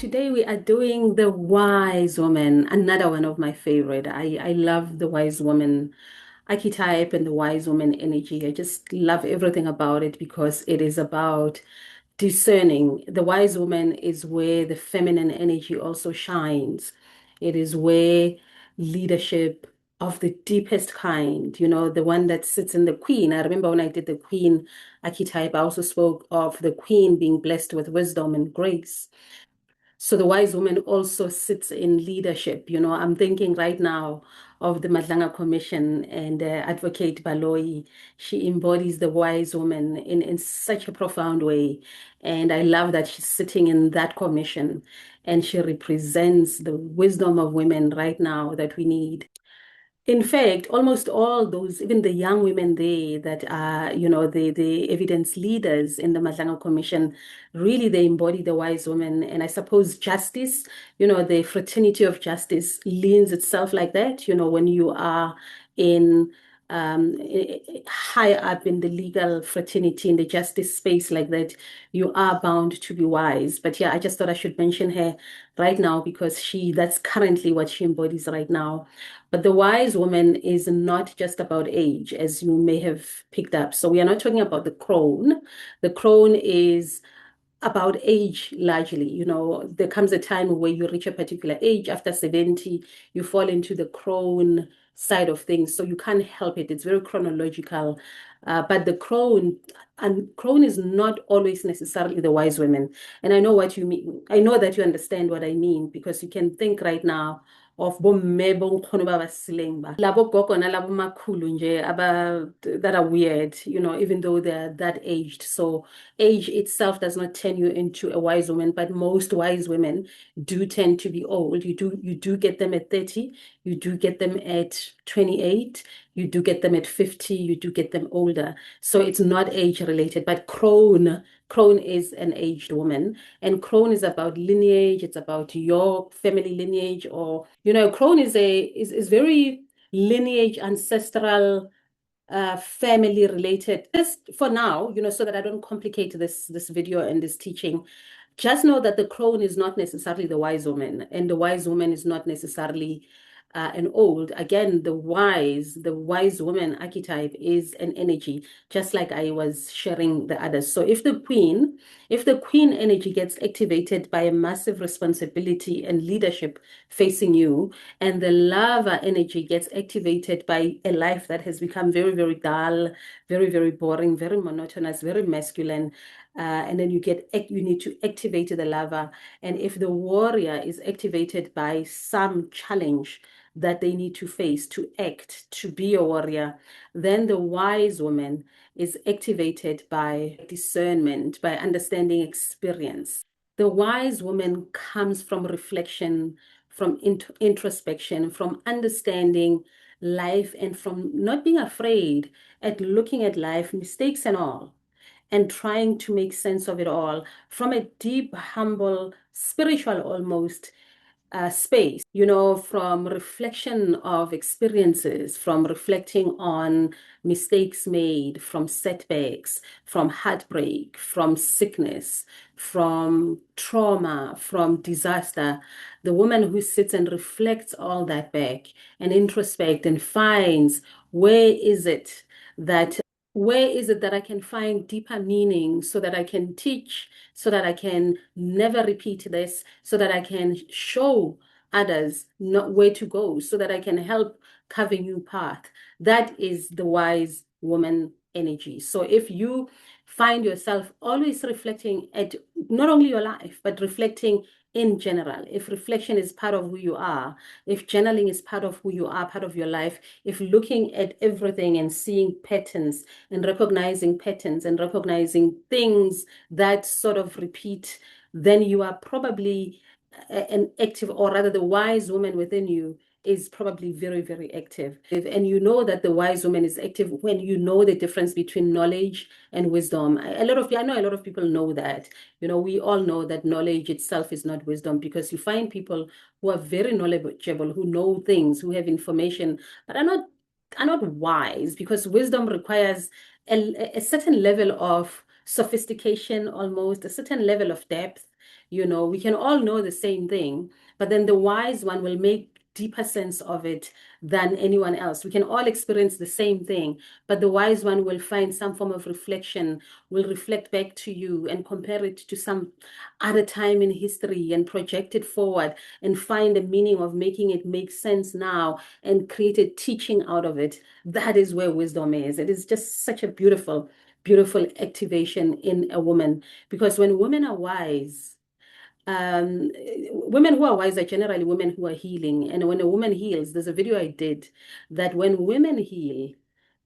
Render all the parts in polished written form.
today we are doing the wise woman, another one of my favorite. I love the wise woman archetype and the wise woman energy. I just love everything about it because it is about discerning. The wise woman is where the feminine energy also shines. It is where leadership of the deepest kind, the one that sits in the queen. I remember when I did the queen archetype, I also spoke of the queen being blessed with wisdom and grace. So the wise woman also sits in leadership. I'm thinking right now of the Madlanga Commission and Advocate Baloyi. She embodies the wise woman in such a profound way. And I love that she's sitting in that commission and she represents the wisdom of women right now that we need. In fact, almost all those, even the young women there that are, the evidence leaders in the Madlanga Commission, really they embody the wise woman. And I suppose justice, the fraternity of justice leans itself like that, when you are in high up in the legal fraternity, in the justice space like that, you are bound to be wise. But yeah, I just thought I should mention her right now because that's currently what she embodies right now. But the wise woman is not just about age, as you may have picked up. So we are not talking about the crone. The crone is about age largely. There comes a time where you reach a particular age, after 70, you fall into the crone side of things. So you can't help it. It's very chronological. But the crone, and crone is not always necessarily the wise women. And I know what you mean. I know that you understand what I mean because you can think right now of bomme bonkgono ba ba sileng ba labo gogo na labo makhulu nje that are weird, even though they're that aged. So age itself does not turn you into a wise woman, but most wise women do tend to be old. You do get them at 30, you do get them at 28, you do get them at 50, you do get them older. So it's not age related, but crone is an aged woman, and crone is about lineage, it's about your family lineage, or crone is very lineage, ancestral, family related. Just for now, so that I don't complicate this video and this teaching, just know that the crone is not necessarily the wise woman, and the wise woman is not necessarily an old. Again, the wise woman archetype is an energy, just like I was sharing the others. So if the queen energy gets activated by a massive responsibility and leadership facing you, and the lava energy gets activated by a life that has become very, very dull, very, very boring, very monotonous, very masculine, and then you need to activate the lava. And if the warrior is activated by some challenge that they need to face, to act, to be a warrior, then the wise woman is activated by discernment, by understanding experience. The wise woman comes from reflection, from introspection, from understanding life, and from not being afraid at looking at life, mistakes and all, and trying to make sense of it all from a deep, humble, spiritual almost space, from reflection of experiences, from reflecting on mistakes made, from setbacks, from heartbreak, from sickness, from trauma, from disaster. The woman who sits and reflects all that back and introspect and finds where is it that where is it that I can find deeper meaning so that I can teach, so that I can never repeat this, so that I can show others not where to go, so that I can help carve a new path. That is the wise woman energy. So if you find yourself always reflecting at not only your life, but reflecting in general, if reflection is part of who you are, if journaling is part of who you are, part of your life, if looking at everything and seeing patterns and recognizing things that sort of repeat, then you are probably an active, or rather the wise woman within you is probably very, very active. And you know that the wise woman is active when you know the difference between knowledge and wisdom. I know a lot of people know that. We all know that knowledge itself is not wisdom, because you find people who are very knowledgeable, who know things, who have information, but are not wise, because wisdom requires a certain level of sophistication, almost a certain level of depth. We can all know the same thing, but then the wise one will make deeper sense of it than anyone else. We can all experience the same thing, but the wise one will find some form of reflection, will reflect back to you and compare it to some other time in history and project it forward and find the meaning of making it make sense now and create a teaching out of it. That is where wisdom is. It is just such a beautiful, beautiful activation in a woman, because when women are wise, um, women who are wise are generally women who are healing. And when a woman heals, there's a video I did that when women heal,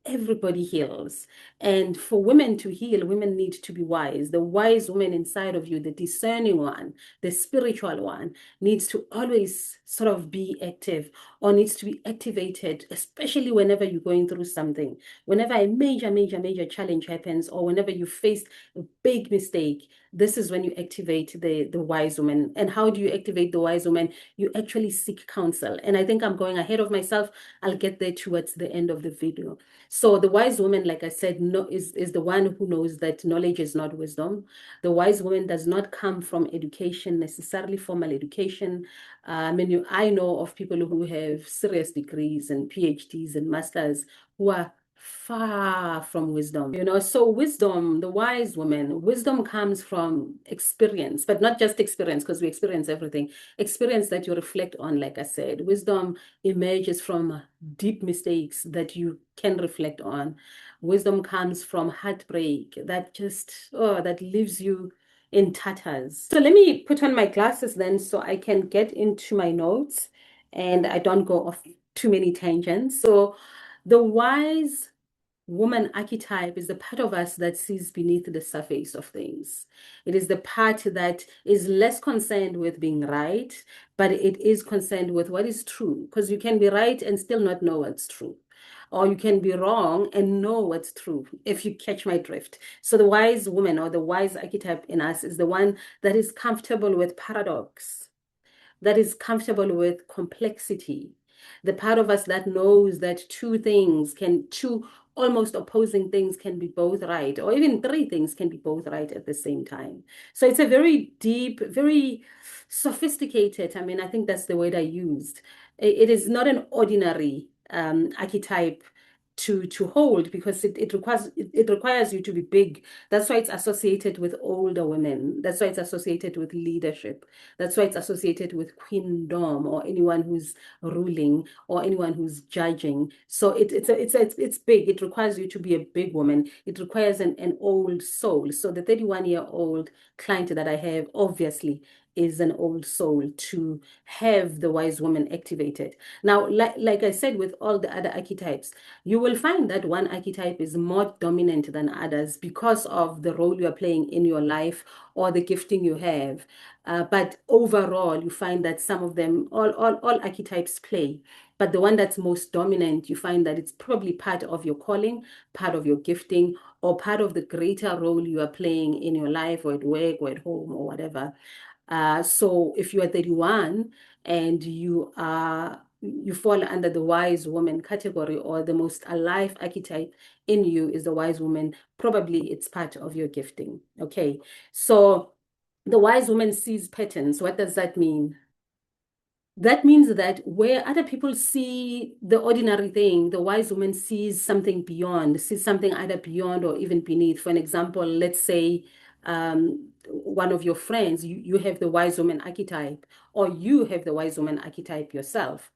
everybody heals. And for women to heal, women need to be wise. The wise woman inside of you, the discerning one, the spiritual one, needs to always sort of be active or needs to be activated, especially whenever you're going through something. Whenever a major, major, major challenge happens, or whenever you face a big mistake, this is when you activate the wise woman. And how do you activate the wise woman? You actually seek counsel. And I think I'm going ahead of myself. I'll get there towards the end of the video. So the wise woman, like I said, is the one who knows that knowledge is not wisdom. The wise woman does not come from education, necessarily formal education. I know of people who have serious degrees and PhDs and masters who are far from wisdom. So wisdom, the wise woman, wisdom comes from experience, but not just experience, because we experience everything. Experience that you reflect on, like I said. Wisdom emerges from deep mistakes that you can reflect on. Wisdom comes from heartbreak that just, oh, that leaves you in tatters. So let me put on my glasses then so I can get into my notes and I don't go off too many tangents. So the wise woman archetype is the part of us that sees beneath the surface of things. It is the part that is less concerned with being right, but it is concerned with what is true. Because you can be right and still not know what's true. Or you can be wrong and know what's true, if you catch my drift. So the wise woman or the wise archetype in us is the one that is comfortable with paradox, that is comfortable with complexity. The part of us that knows that two almost opposing things can be both right, or even three things can be both right at the same time. So it's a very deep, very sophisticated, I think that's the word I used. It is not an ordinary archetype to hold, because it requires you to be big. That's why it's associated with older women. That's why it's associated with leadership. That's why it's associated with queendom, or anyone who's ruling, or anyone who's judging. So it's big. It requires you to be a big woman. It requires an old soul. So the 31-year-old client that I have obviously is an old soul to have the wise woman activated. Now, like I said, with all the other archetypes, you will find that one archetype is more dominant than others because of the role you are playing in your life or the gifting you have. But overall, you find that some of them, all archetypes play. But the one that's most dominant, you find that it's probably part of your calling, part of your gifting, or part of the greater role you are playing in your life or at work or at home or whatever. So if you are 31 and you fall under the wise woman category, or the most alive archetype in you is the wise woman, probably it's part of your gifting. Okay. So the wise woman sees patterns. What does that mean? That means that where other people see the ordinary thing, the wise woman sees something beyond, sees something either beyond or even beneath. For an example, let's say one of your friends, you have the wise woman archetype, or you have the wise woman archetype yourself,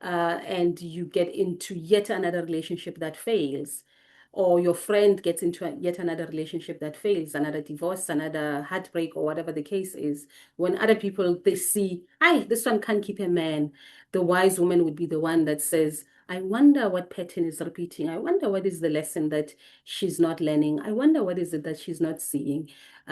and you get into yet another relationship that fails, or your friend gets into yet another relationship that fails, another divorce, another heartbreak, or whatever the case is. When other people, they see, this one can't keep a man, the wise woman would be the one that says, I wonder what pattern is repeating. I wonder what is the lesson that she's not learning. I wonder what is it that she's not seeing.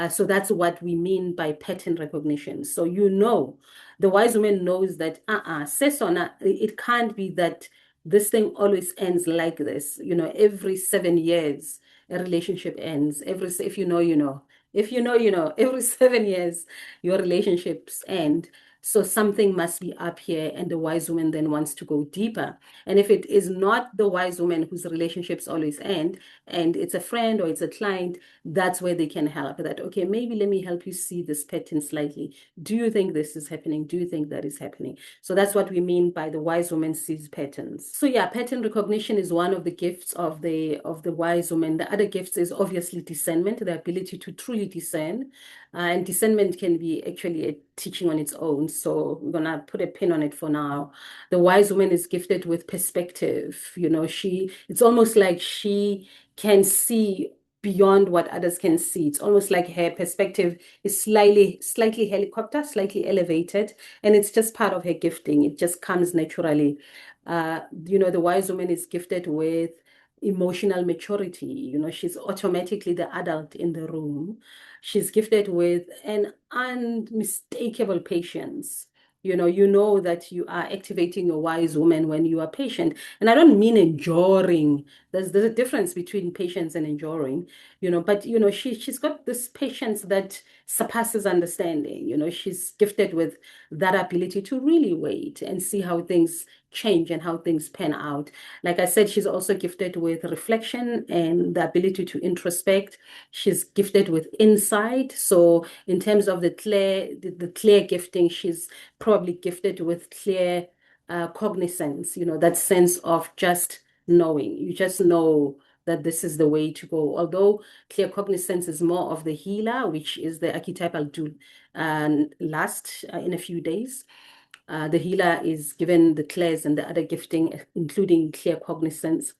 So that's what we mean by pattern recognition. So the wise woman knows that Sesona, it can't be that this thing always ends like this. Every 7 years a relationship ends. If you know, you know. If you know, you know. Every 7 years your relationships end. So something must be up here, and the wise woman then wants to go deeper. And if it is not the wise woman whose relationships always end, and it's a friend or it's a client, that's where they can help. That, okay, maybe let me help you see this pattern slightly. Do you think this is happening? Do you think that is happening? So that's what we mean by the wise woman sees patterns. So yeah, pattern recognition is one of the gifts of the wise woman. The other gifts is obviously discernment, the ability to truly discern. And discernment can be actually a teaching on its own. So we're gonna put a pin on it for now. The wise woman is gifted with perspective. It's almost like she can see beyond what others can see. It's almost like her perspective is slightly helicopter, slightly elevated, and it's just part of her gifting. It just comes naturally. The wise woman is gifted with emotional maturity. She's automatically the adult in the room. She's gifted with an unmistakable patience. You know that you are activating your wise woman when you are patient. And I don't mean enduring. There's a difference between patience and enduring, but she's got this patience that surpasses understanding. She's gifted with that ability to really wait and see how things change and how things pan out. Like I said, she's also gifted with reflection and the ability to introspect. She's gifted with insight. So in terms of the clear gifting, she's probably gifted with clear cognizance, that sense of just knowing. You just know that this is the way to go. Although clear cognizance is more of the healer, which is the archetype I'll do last in a few days. The healer is given the clairs and the other gifting, including clear cognizance.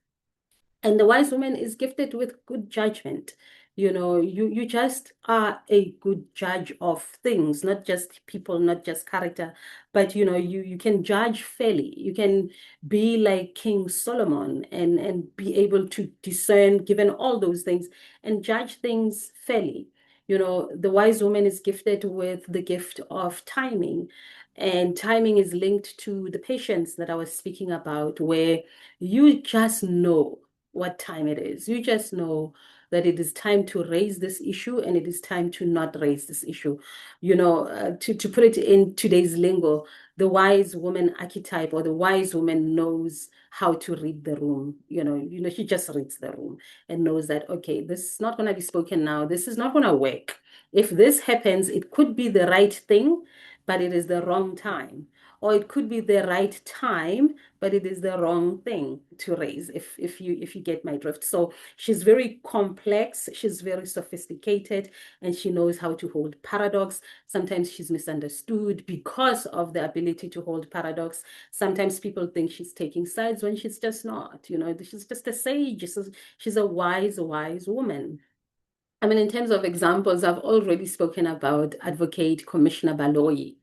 And the wise woman is gifted with good judgment. You just are a good judge of things, not just people, not just character, but you can judge fairly. You can be like King Solomon and be able to discern, given all those things, and judge things fairly. The wise woman is gifted with the gift of timing. And timing is linked to the patience that I was speaking about, where you just know what time it is. You just know that it is time to raise this issue and it is time to not raise this issue. To put it in today's lingo, the wise woman archetype or the wise woman knows how to read the room. She just reads the room and knows that, okay, this is not going to be spoken now. This is not going to work. If this happens, it could be the right thing, but it is the wrong time. Or it could be the right time, but it is the wrong thing to raise, if you get my drift. So she's very complex, she's very sophisticated, and she knows how to hold paradox. Sometimes she's misunderstood because of the ability to hold paradox. Sometimes people think she's taking sides when she's just not. She's just a sage. She's a wise woman. I mean, in terms of examples, I've already spoken about Advocate Commissioner Baloyi.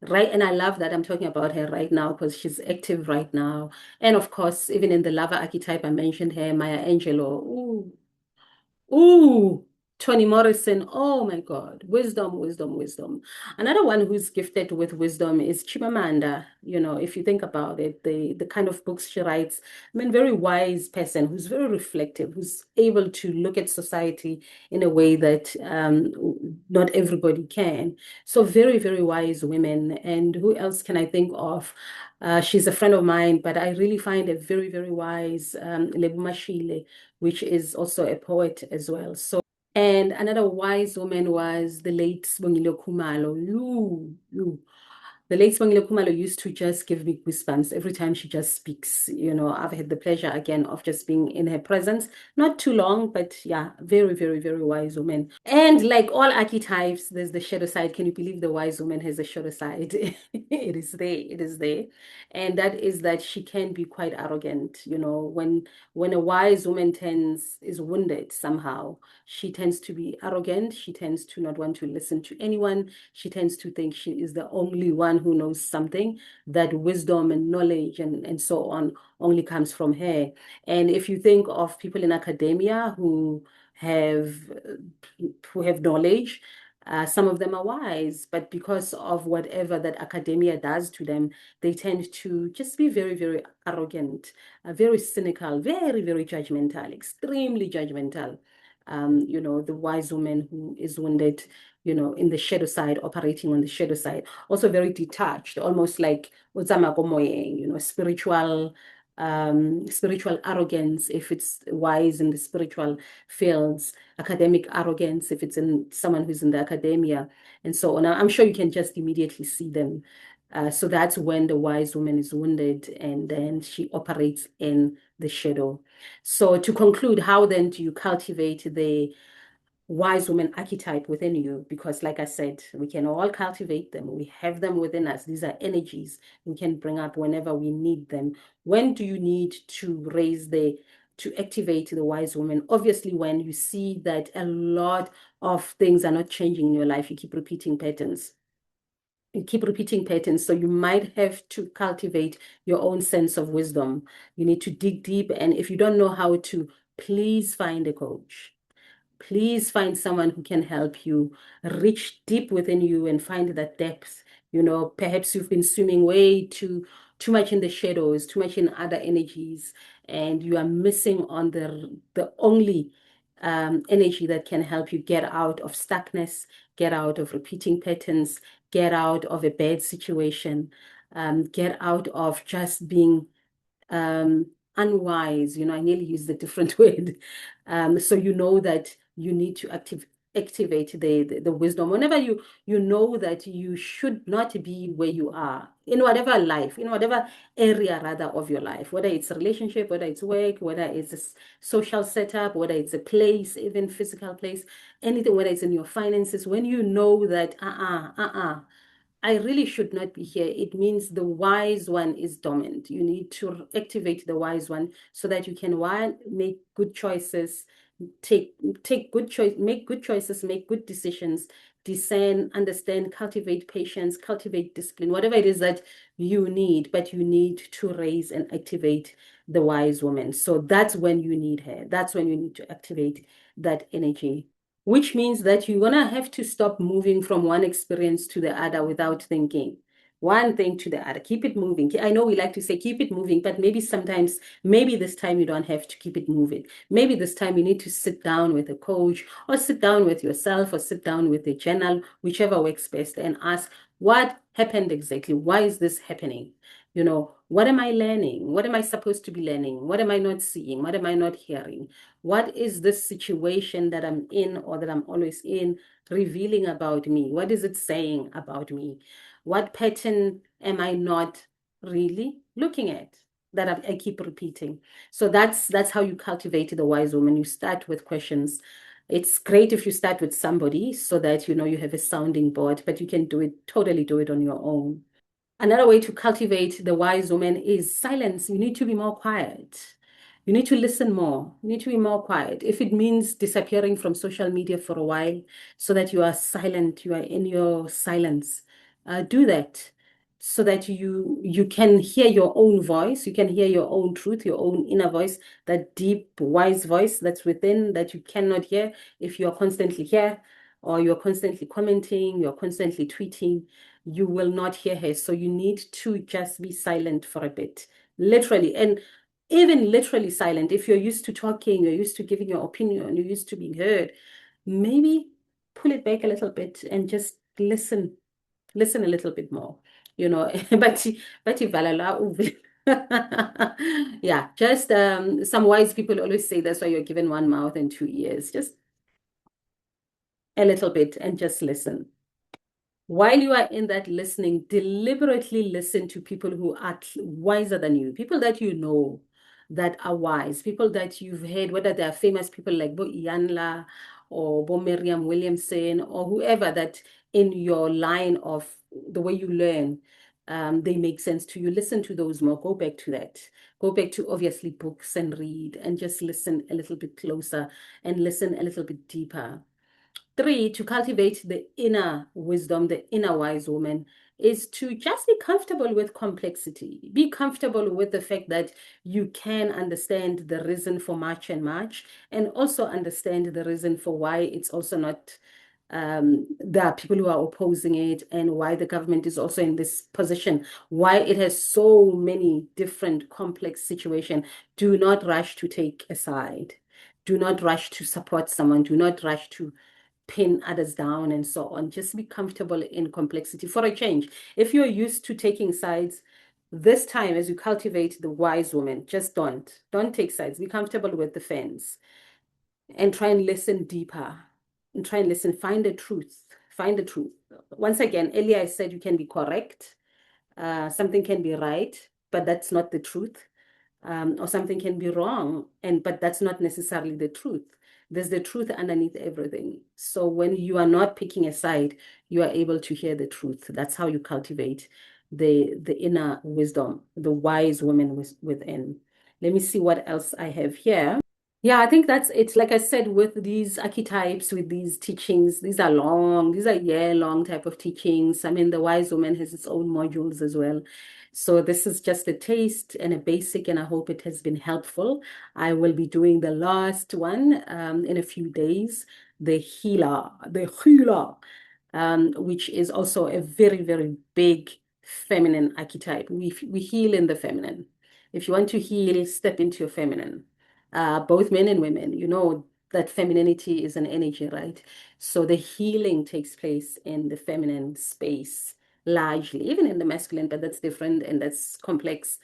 Right. And I love that I'm talking about her right now because she's active right now. And of course, even in the lover archetype, I mentioned her, Maya Angelou. Ooh, ooh, Toni Morrison. Oh my God. Wisdom, wisdom, wisdom. Another one who's gifted with wisdom is Chimamanda. If you think about it, the kind of books she writes, I mean, very wise person who's very reflective, who's able to look at society in a way that not everybody can. So very, very wise women. And who else can I think of? She's a friend of mine, but I really find a very, very wise Lebuma Shile, which is also a poet as well. And another wise woman was the late Sibongile Khumalo. The late Sibongile Khumalo used to just give me goosebumps every time she just speaks. I've had the pleasure again of just being in her presence. Not too long, but yeah, very, very, very wise woman. And like all archetypes, there's the shadow side. Can you believe the wise woman has a shadow side? It is there. It is there. And that is that she can be quite arrogant. When a wise woman is wounded somehow, she tends to be arrogant. She tends to not want to listen to anyone. She tends to think she is the only one who knows something, that wisdom and knowledge and so on only comes from her. And if you think of people in academia have who have knowledge, some of them are wise, but because of whatever that academia does to them, they tend to just be very, very arrogant, very cynical, very, very judgmental, extremely judgmental. The wise woman who is wounded, in the shadow side, operating on the shadow side, also very detached, almost like spiritual arrogance if it's wise in the spiritual fields, academic arrogance if it's in someone who's in the academia, and so on. I'm sure you can just immediately see them. So that's when the wise woman is wounded, and then she operates in the shadow. So to conclude, how then do you cultivate the wise woman archetype within you? Because like I said, we can all cultivate them. We have them within us. These are energies we can bring up whenever we need them. When do you need to activate the wise woman? Obviously, when you see that a lot of things are not changing in your life, you keep repeating patterns. So you might have to cultivate your own sense of wisdom. You need to dig deep. And if you don't know how to, please find a coach. Please find someone who can help you reach deep within you and find that depth. Perhaps you've been swimming way too much in the shadows, too much in other energies, and you are missing on the only energy that can help you get out of stuckness, get out of repeating patterns, get out of a bad situation, get out of just being um, unwise. I nearly used a different word. So you know that you need to activate the wisdom. Whenever you know that you should not be where you are in whatever life, in whatever area rather of your life, whether it's a relationship, whether it's work, whether it's a social setup, whether it's a place, even physical place, anything, whether it's in your finances, when you know that I really should not be here, it means the wise one is dormant. You need to activate the wise one so that you can, one, make good choices, take good choice, make good choices, make good decisions, discern, understand, cultivate patience, cultivate discipline, whatever it is that you need, but you need to raise and activate the wise woman. So that's when you need her. That's when you need to activate that energy, which means that you're gonna have to stop moving from one experience to the other without thinking. One thing to the other. Keep it moving. I know we like to say keep it moving, but maybe this time you don't have to keep it moving. Maybe this time you need to sit down with a coach or sit down with yourself or sit down with a journal, whichever works best, and ask what happened exactly? Why is this happening? What am I learning? What am I supposed to be learning? What am I not seeing? What am I not hearing? What is this situation that I'm in or that I'm always in revealing about me? What is it saying about me? What pattern am I not really looking at that I keep repeating? So that's how you cultivate the wise woman. You start with questions. It's great if you start with somebody so that you have a sounding board, but you can totally do it on your own. Another way to cultivate the wise woman is silence. You need to be more quiet. You need to listen more. You need to be more quiet. If it means disappearing from social media for a while so that you are silent, you are in your silence, do that so that you can hear your own voice, you can hear your own truth, your own inner voice, that deep, wise voice that's within that you cannot hear if you're constantly here or you're constantly commenting, you're constantly tweeting, you will not hear her. So you need to just be silent for a bit, literally. And even literally silent, if you're used to talking, you're used to giving your opinion, you're used to being heard, maybe pull it back a little bit and just listen a little bit more, but valala uvi. Yeah, just some wise people always say that's why you're given one mouth and two ears. Just a little bit and just listen. While you are in that listening, deliberately listen to people who are wiser than you, people that you know that are wise, people that you've heard, whether they are famous people like Bo Iyanla or Bo Miriam Williamson or whoever that in your line of the way you learn, they make sense to you. Listen to those more. Go back to that. Go back to obviously books and read and just listen a little bit closer and listen a little bit deeper. Three, to cultivate the inner wisdom, the inner wise woman, is to just be comfortable with complexity. Be comfortable with the fact that you can understand the reason for March and March, and also understand the reason for why it's also not, there are people who are opposing it, and why the government is also in this position, why it has so many different complex situations. Do not rush to take a side. Do not rush to support someone. Do not rush to pin others down and so on. Just be comfortable in complexity for a change. If you're used to taking sides, this time as you cultivate the wise woman, just don't take sides. Be comfortable with the fence and try and listen deeper and try and listen. Find the truth. Find the truth. Once again, earlier I said you can be correct. Something can be right, but that's not the truth. Or something can be wrong, but that's not necessarily the truth. There's the truth underneath everything. So when you are not picking a side, you are able to hear the truth. That's how you cultivate the inner wisdom, the wise woman within. Let me see what else I have here. Yeah, I think that's it. Like I said, with these archetypes, with these teachings, these are long, these are year-long type of teachings. I mean, the Wise Woman has its own modules as well. So this is just a taste and a basic, and I hope it has been helpful. I will be doing the last one in a few days, the healer, which is also a very, very big feminine archetype. We heal in the feminine. If you want to heal, step into your feminine, both men and women. You know that femininity is an energy, right? So the healing takes place in the feminine space largely, even in the masculine, but that's different and that's complex.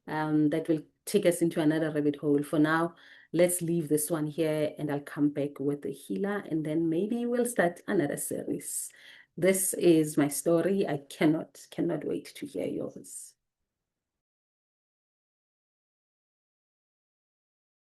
That will take us into another rabbit hole. For now, let's leave this one here and I'll come back with the healer and then maybe we'll start another series. This is my story. I cannot wait to hear yours.